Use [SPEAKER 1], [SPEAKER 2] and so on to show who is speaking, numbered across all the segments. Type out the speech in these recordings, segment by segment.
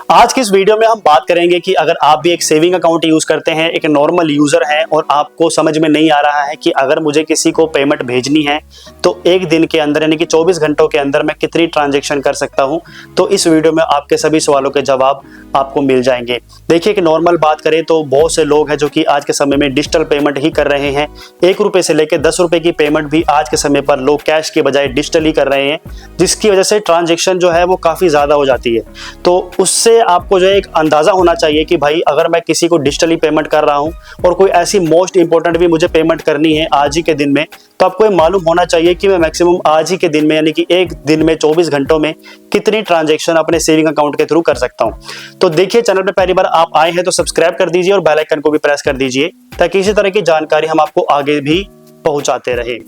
[SPEAKER 1] आज की इस वीडियो में हम बात करेंगे कि अगर आप भी एक सेविंग अकाउंट यूज करते हैं, एक नॉर्मल यूजर हैं और आपको समझ में नहीं आ रहा है कि अगर मुझे किसी को पेमेंट भेजनी है तो एक दिन के अंदर यानी कि 24 घंटों के अंदर मैं कितनी ट्रांजैक्शन कर सकता हूं, तो इस वीडियो में आपके सभी सवालों के जवाब आपको मिल जाएंगे। देखिए कि नॉर्मल बात करें तो बहुत से लोग हैं जो कि आज के समय में डिजिटल पेमेंट ही कर रहे हैं। 1 रुपए से लेकर 10 रुपए की पेमेंट भी आज के समय पर लोग कैश के बजाय डिजिटल ही कर रहे हैं, जिसकी वजह से ट्रांजैक्शन जो है वो काफी ज्यादा हो जाती है। तो उससे आपको जो है एक अंदाजा होना चाहिए कि भाई अगर मैं किसी को डिजिटली पेमेंट कर रहा हूं और कोई ऐसी मोस्ट इंपॉर्टेंट भी मुझे पेमेंट करनी है आज ही के दिन में, तो आपको ये मालूम होना चाहिए कि मैं मैक्सिमम आज ही के दिन में यानी कि एक दिन में 24 घंटों में कितनी ट्रांजैक्शन अपने सेविंग अकाउंट के थ्रू कर सकता हूं। तो देखिए, चैनल पे पहली बार आप आए हैं तो सब्सक्राइब कर दीजिए और बेल आइकन को भी प्रेस कर दीजिए ताकि इसी तरह की जानकारी हम आपको आगे भी पहुंचाते रहे।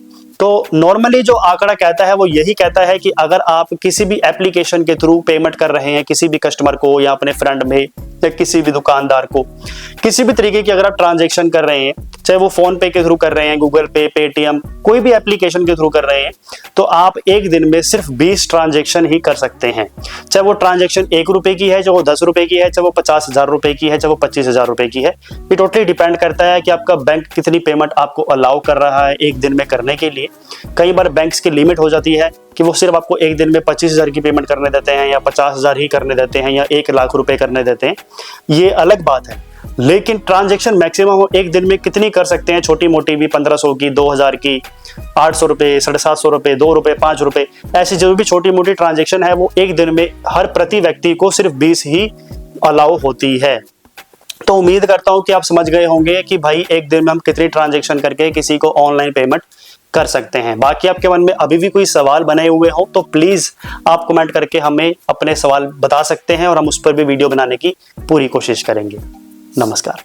[SPEAKER 1] तो नॉर्मली जो आंकड़ा कहता है वो यही कहता है कि अगर आप किसी भी एप्लीकेशन के थ्रू पेमेंट कर रहे हैं किसी भी कस्टमर को या अपने फ्रेंड में या किसी भी दुकानदार को, किसी भी तरीके की अगर आप ट्रांजैक्शन कर रहे हैं, चाहे वो फोन पे के थ्रू कर रहे हैं, गूगल पे, पेटीएम, कोई भी एप्लीकेशन के थ्रू कर रहे हैं, तो आप एक दिन में सिर्फ 20 ट्रांजैक्शन ही कर सकते हैं। चाहे वो ट्रांजैक्शन 1 रुपए की है, चाहे वो 10 रुपए की है, चाहे वो 50,000 रुपए की है, चाहे वो 25,000 रुपए की है। ये टोटली डिपेंड करता है कि आपका बैंक कितनी पेमेंट आपको अलाउ कर रहा है एक दिन में करने के लिए। कई बार बैंक्स की लिमिट हो जाती है कि वो सिर्फ आपको एक दिन में 25,000 की पेमेंट करने देते हैं या 50,000 ही करने देते हैं या 1 लाख रुपए करने देते हैं, ये अलग बात है। लेकिन ट्रांजैक्शन मैक्सिमम एक दिन में कितनी कर सकते हैं, छोटी मोटी भी 1500 की, 2000 की, 800 रुपए, 750 रुपए, 2 रुपए, 5 रुपए, ऐसी जो भी छोटी मोटी ट्रांजैक्शन है वो एक दिन में हर प्रति व्यक्ति को सिर्फ 20 ही अलाउ होती है। तो उम्मीद करता हूं कि आप समझ गए होंगे कि भाई एक दिन में हम कितनी ट्रांजैक्शन करके किसी को ऑनलाइन पेमेंट कर सकते हैं। बाकी आपके मन में अभी भी कोई सवाल बने हुए हो तो प्लीज आप कमेंट करके हमें अपने सवाल बता सकते हैं और हम उस पर भी वीडियो बनाने की पूरी कोशिश करेंगे। नमस्कार।